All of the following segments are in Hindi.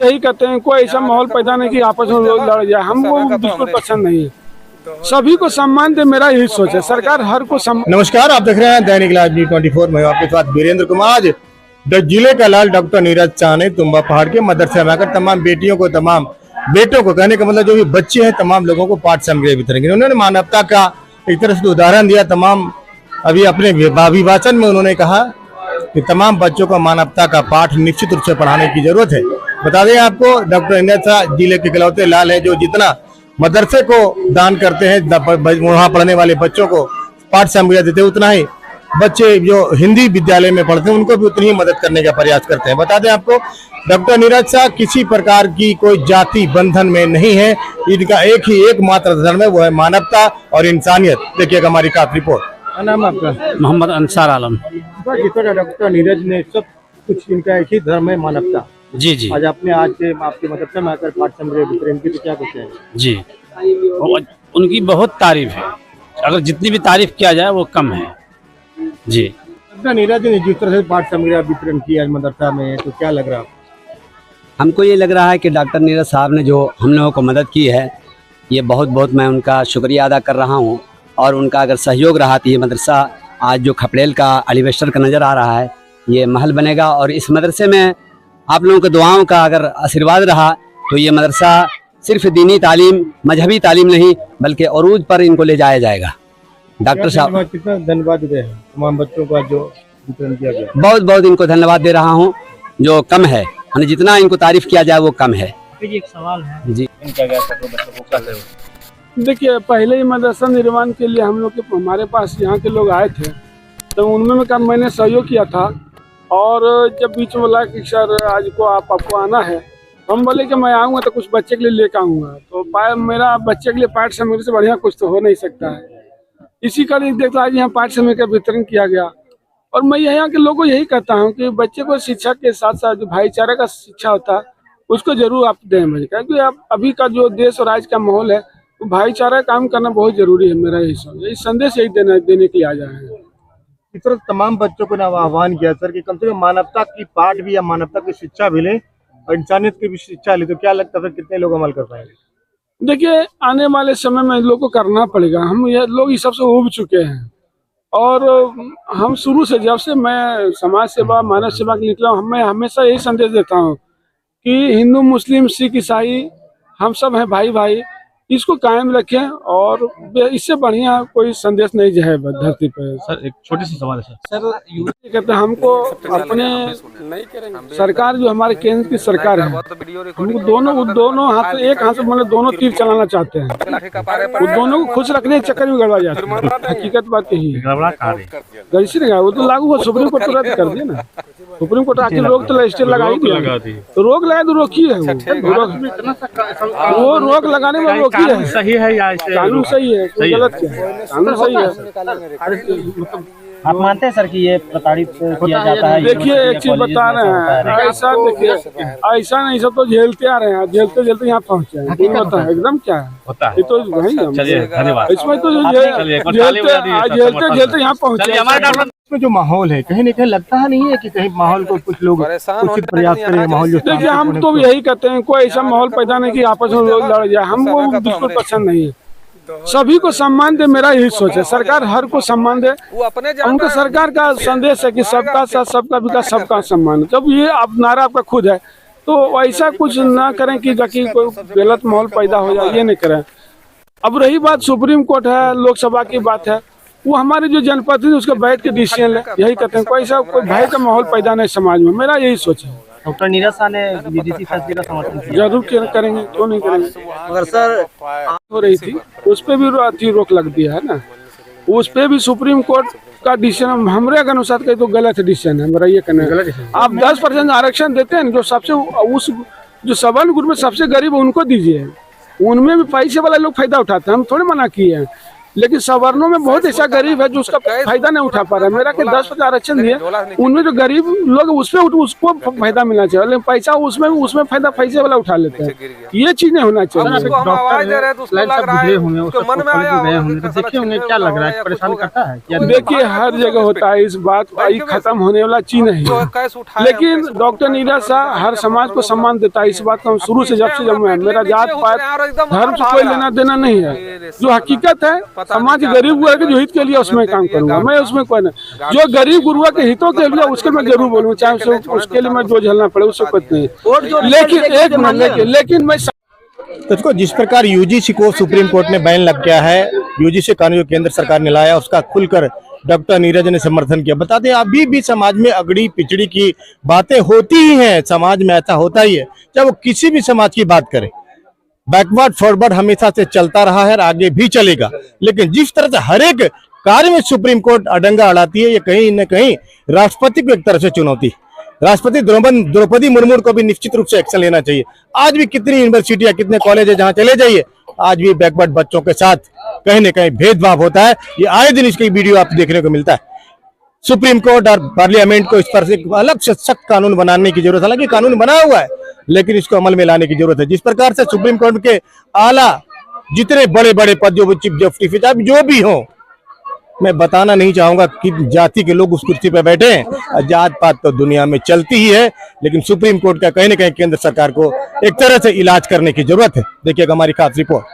यही कहते हैं कोई ऐसा माहौल पैदा नहीं कि आपस में लोग लड़ जाए, हमको बिल्कुल पसंद नहीं है। सभी को सम्मान दे, मेरा यही सोच है। सरकार हर को नमस्कार, आप देख रहे हैं दैनिक लाइव न्यूज़ 24। मैं आपके साथ वीरेंद्र कुमार। आज जिले का लाल डॉक्टर नीरज शाह ने तुम्बा पहाड़ के मदरसे में आकर तमाम बेटियों को, तमाम बेटों को, कहने का मतलब जो भी बच्चे हैं तमाम लोगों को पाठ सामग्री वितरण की। उन्होंने मानवता का एक तरह से उदाहरण दिया। तमाम अभी अपने अभिभाषण में उन्होंने कहा कि तमाम बच्चों को मानवता का पाठ निश्चित रूप से पढ़ाने की जरूरत है। बता दें आपको, डॉक्टर नीरज शाह जिले के इकलौते लाल है जो जितना मदरसे को दान करते हैं, वहाँ पढ़ने वाले बच्चों को पाठ सामग्री देते हैं, उतना ही बच्चे जो हिंदी विद्यालय में पढ़ते हैं उनको भी उतनी ही मदद करने का प्रयास करते हैं। बता दें आपको, डॉक्टर नीरज शाह किसी प्रकार की कोई जाति बंधन में नहीं है। इनका एक ही एकमात्र धर्म है, वो है मानवता और इंसानियत। देखिएगा हमारी खास रिपोर्ट। क्या नाम आपका? मोहम्मद अंसार आलम। डॉक्टर नीरज ने सब कुछ, इनका एक ही धर्म है, मानवता। जी जी। आज आपने आपके मदरसे में आकर पाठ सामग्री वितरण की, तो क्या कहते हैं? जी, उनकी बहुत तारीफ है, अगर जितनी भी तारीफ किया जाए वो कम है। जी, डॉक्टर नीरज ने जिस तरह से पाठ सामग्री वितरण की आज मदरसा में, तो क्या लग रहा है? हमको ये लग रहा है कि डॉक्टर नीरज साहब ने जो हम लोगों को मदद की है, ये बहुत बहुत मैं उनका शुक्रिया अदा कर रहा हूँ। और उनका अगर सहयोग रहा तो ये मदरसा आज जो खपड़ेल का एलिवेस्टर का नज़र आ रहा है, ये महल बनेगा। और इस मदरसे में आप लोगों के दुआओं का अगर आशीर्वाद रहा तो ये मदरसा सिर्फ दीनी तालीम, मजहबी तालीम नहीं बल्कि अरूज पर इनको ले जाया जाएगा। डॉक्टर साहब कितना धन्यवाद दे हैं तमाम बच्चों का जो वितरण किया गया। बहुत बहुत इनको धन्यवाद दे रहा हूँ, जो कम है, जितना इनको तारीफ किया जाए वो कम है। एक सवाल है जी, देखिए, पहले ही मदरसा निर्माण के लिए हम लोग के हमारे पास यहाँ के लोग आए थे, तो उनमें मैंने सहयोग किया था। और जब बीच में बोला कि सर आज को आपको आना है, तो हम बोले कि मैं आऊँगा तो कुछ बच्चे के लिए लेकर आऊँगा। तो मेरा बच्चे के लिए पाठ सामग्री से बढ़िया कुछ तो हो नहीं सकता है। इसी कारण देखता आज यहाँ पाठ सामग्री का वितरण किया गया। और मैं यहाँ के लोगों को यही कहता हूँ कि बच्चे को शिक्षा के साथ साथ जो भाईचारा का शिक्षा होता है उसको जरूर आप दें भाई, क्योंकि आप अभी का जो देश और आज का माहौल है तो भाईचारा काम करना बहुत जरूरी है। मेरा यही संदेश यही देने के लिए आ जाए हैं। इस तरह तमाम बच्चों को आह्वान किया सर कि कम से कम मानवता की पाठ भी या मानवता की शिक्षा भी लें और इंसानियत की भी शिक्षा ले, तो क्या लगता है कितने लोग अमल कर पाएंगे? देखिए, आने वाले समय में लोग को करना पड़ेगा। हम ये लोग इस सबसे उब चुके हैं। और हम शुरू से, जब से मैं समाज सेवा, मानव सेवा के निकला हूँ, मैं हमेशा यही संदेश देता हूँ कि हिंदू, मुस्लिम, सिख, ईसाई हम सब हैं भाई भाई, इसको कायम रखें। और इससे बढ़िया कोई संदेश नहीं है धरती पर। सर, एक छोटी सी सवाल है सर। कहते हैं हमको अपने सरकार, जो हमारे केंद्र की सरकार है, हमको दोनों हाथ, एक हाथ से मतलब दोनों तीर चलाना चाहते हैं। वो दोनों को खुश रखने के चक्कर में गड़बड़ा जाते हैं। हकीकत बात यही है। कैसे नहीं, वो तो लागू हो, सुप्रीम कोर्ट तुरंत कर दिया ना। सुप्रीम कोर्ट आके रोक तो रजिस्टर लगाई थी, तो रोक लगाए तो रोकी है। वो रोक लगाने में रोकी है। सही है या कानून सही है, गलत क्या है? कानून सही है। आप मानते हैं सर कि ये प्रताड़ित किया जाता है? देखिए, एक चीज बता रहे हैं, ऐसा देखिए, ऐसा नहीं, सब तो झेलते आ रहे हैं, झेलते झेलते यहाँ पहुँचे हैं। एकदम क्या है, ये तो वही धन्यवाद। इसमें तो झेलते झेलते यहाँ पहुँचे। जो माहौल है कहीं न कहीं लगता है नहीं है कि कहीं माहौल को कुछ लोग कुछ प्रयास करें माहौल जो। देखिए, हम तो यही कहते हैं कोई ऐसा माहौल पैदा नहीं कि आपस में लोग लड़ जाए, हमको बिल्कुल पसंद नहीं है। सभी को सम्मान दे, मेरा यही सोच है। सरकार हर को सम्मान दे। उनका सरकार का संदेश है कि सबका साथ, सबका विकास, सबका सम्मान। जब ये आप नारा आपका खुद है तो ऐसा कुछ ना करें कि कोई गलत माहौल पैदा हो जाए, ये नहीं करें। अब रही बात सुप्रीम कोर्ट है, लोकसभा की बात है, वो हमारे जो जनप्रतिनिधि उसका बैठ के डिसीजन ले। यही कहते हैं कोई ऐसा कोई भय का माहौल पैदा नहीं समाज में, मेरा यही सोच है। डॉक्टर नीरज शाह ने विदेशी फैसले का समर्थन किया। जरूर करेंगे, क्यों नहीं करेंगे। मगर सर हो रही थी उस पर भी रोक लग दिया है ना, उस पर भी सुप्रीम कोर्ट का डिसीजन हमारे अनुसार कहीं तो गलत डिसीजन है। मेरा ये कहना है, आप 10% आरक्षण देते हैं, जो सबसे उस जो सवर्ण ग्रुप में सबसे गरीब उनको दीजिए। उनमें भी पैसे वाले लोग फायदा उठाते हैं, हम थोड़े मना किए हैं। लेकिन सवर्णों में बहुत ऐसा गरीब है जो उसका फायदा नहीं उठा पा रहा है। मेरा कि 10,000 आरक्षण दिए, उनमें जो गरीब लोग उसको फायदा मिलना चाहिए, लेकिन पैसा उसमें फायदा पैसे वाला उठा लेते हैं। ये चीज नहीं होना चाहिए। क्या लग रहा है, परेशान करता है? देखिए हर जगह होता है, इस बात खत्म होने वाला चीज नहीं है। लेकिन डॉक्टर नीरज शाह हर समाज को सम्मान देता है। इस बात का हम शुरू से जब मैं मेरा जात पात धर्म से कोई लेना देना नहीं है। जो हकीकत है समाज गरीब गुरुआ के जो हित के लिए उसमें काम करूंगा मैं, उसमें कोई नहीं। जो गरीब गुरुआ के हितों के लिए उसके मैं जरूर बोलूँ, चाहे उसके लिए मैं जो झेलना पड़े उससे कुछ नहीं। लेकिन मैं तो जिस प्रकार यूजीसी को सुप्रीम कोर्ट ने बैन लग गया है, यूजीसी कानून जो केंद्र सरकार ने लाया उसका खुलकर डॉक्टर नीरज ने समर्थन किया। बता दें अभी भी समाज में अगड़ी पिछड़ी की बातें होती ही हैं, समाज में ऐसा होता ही है। चाहे वो किसी भी समाज की बात करें, बैकवर्ड फॉरवर्ड हमेशा से चलता रहा है और आगे भी चलेगा। लेकिन जिस तरह से हर एक कार्य में सुप्रीम कोर्ट अडंगा अड़ाती है, ये कहीं न कहीं राष्ट्रपति को एक तरह से चुनौती। राष्ट्रपति द्रौपदी मुर्मू को भी निश्चित रूप से एक्शन लेना चाहिए। आज भी कितनी यूनिवर्सिटियां, कितने कॉलेज है जहां चले जाइए, आज भी बैकवर्ड बच्चों के साथ कहीं न कहीं भेदभाव होता है। ये आए दिन इसकी वीडियो आपको देखने को मिलता है। सुप्रीम कोर्ट और पार्लियामेंट को इस पर से अलग से सख्त कानून बनाने की जरूरत है। हालांकि कानून बना हुआ है लेकिन इसको अमल में लाने की जरूरत है। जिस प्रकार से सुप्रीम कोर्ट के आला जितने बड़े बड़े पद, जो चीफ जस्टिस जो भी हो, मैं बताना नहीं चाहूंगा कि जाति के लोग उस कुर्सी पे बैठे हैं। जात पात तो दुनिया में चलती ही है, लेकिन सुप्रीम कोर्ट का कहीं न कहीं केंद्र सरकार को एक तरह से इलाज करने की जरूरत है। देखिएगा हमारी खास रिपोर्ट।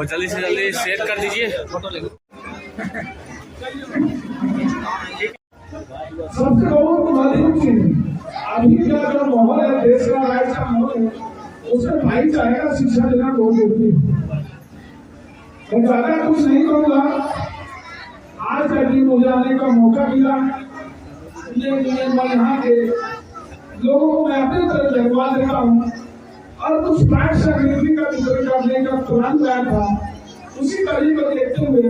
जल्दी से जल्दी शेयर कर दीजिए। सबसे लोगों को मालूम है अभी का जो माहौल है, देश का राज्य का माहौल है, उसमें भाईचारे का शिक्षा देना बहुत जरूरी है। मैं ज्यादा कुछ नहीं कहूँगा। आज अभी मुझे आने का मौका मिला, इसलिए मैं यहाँ के लोगों को मैं अपनी तरफ जगवा देता हूँ। और कुछ फ्लैट नीति का करने का प्लान लाया था, उसी कार्य को देखते हुए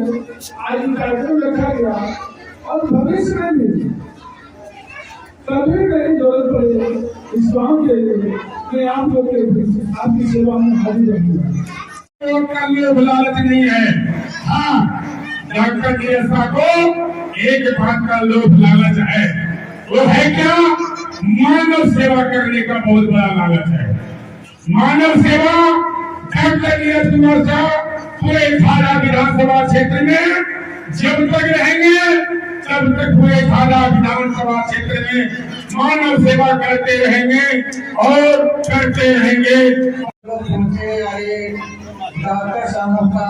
आज कार्यक्रम रखा गया। और भविष्य में भी कभी कहीं जरूरत पड़े इस गाँव के लिए मैं आप लोग के आपकी सेवा में हाजिर रहूंगा। लालच नहीं है। हाँ, डॉक्टर नीरज शाह को एक बात का लोभ लालच है। वो है क्या? मानव सेवा करने का बहुत बड़ा लालच है। मानव सेवा डॉक्टर नीरज कुमार शाह पूरे धारा विधानसभा क्षेत्र में जब तक रहेंगे तब तक पूरे धारा विधानसभा क्षेत्र में मानव सेवा करते रहेंगे और करते रहेंगे। डॉक्टर साहब का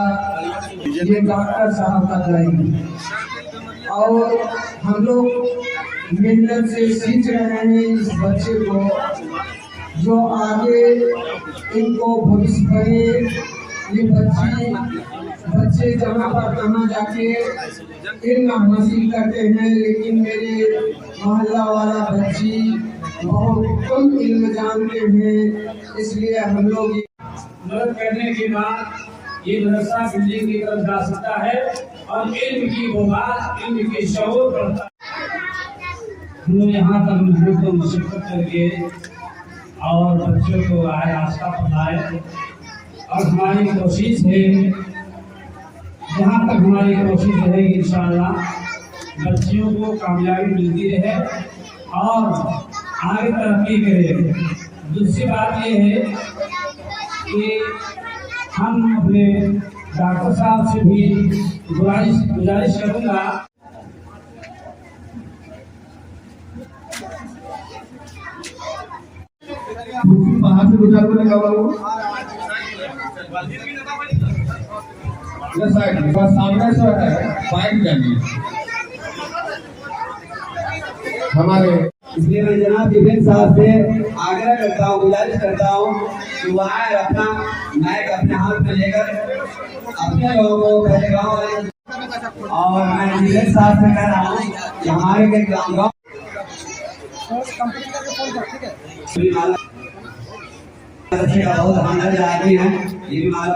ये डॉक्टर साहब का जाएंगे और हम लोग मेहनत से सीख रहे हैं इस बच्चे को, जो आगे इनको भविष्य बने। ये बच्चे जहाँ पर कहाँ जाके इल्म हासिल करते हैं, लेकिन मेरे मोहल्ला वाला बच्ची बहुत कम इल्म जानते हैं। इसलिए हम लोग मदद करने के बाद ये मदरसा बिल्डिंग की तरफ जा सकता है और इल्म की बुनियाद, इल्म के शऊर बढ़ता है। हम यहाँ पर मजबूत को मुशक्कत करके और बच्चों को रास्ता बताए। और हमारी कोशिश है, जहाँ तक हमारी कोशिश रहेगी इंशाअल्लाह बच्चियों को कामयाबी मिलती रहे और आगे तरक्की करें। दूसरी बात ये है कि हम अपने डॉक्टर साहब से भी गुजारिश करूँगा बाहर से गुजार को निकाला सामने से है बाइक जानी हमारे। इसलिए मैं जनाब डिफेंस साहब से आग्रह करता हूँ, गुजारिश करता हूँ कि वो आए अपना माइक अपने हाथ में लेकर अपने लोगों को पहले गाँव वाले। और मैं डिफेंस साहब से कह रहा हूँ कि हमारे के गाँव मदरसे का बहुत हमदर्द आदमी है, ये भी मालूम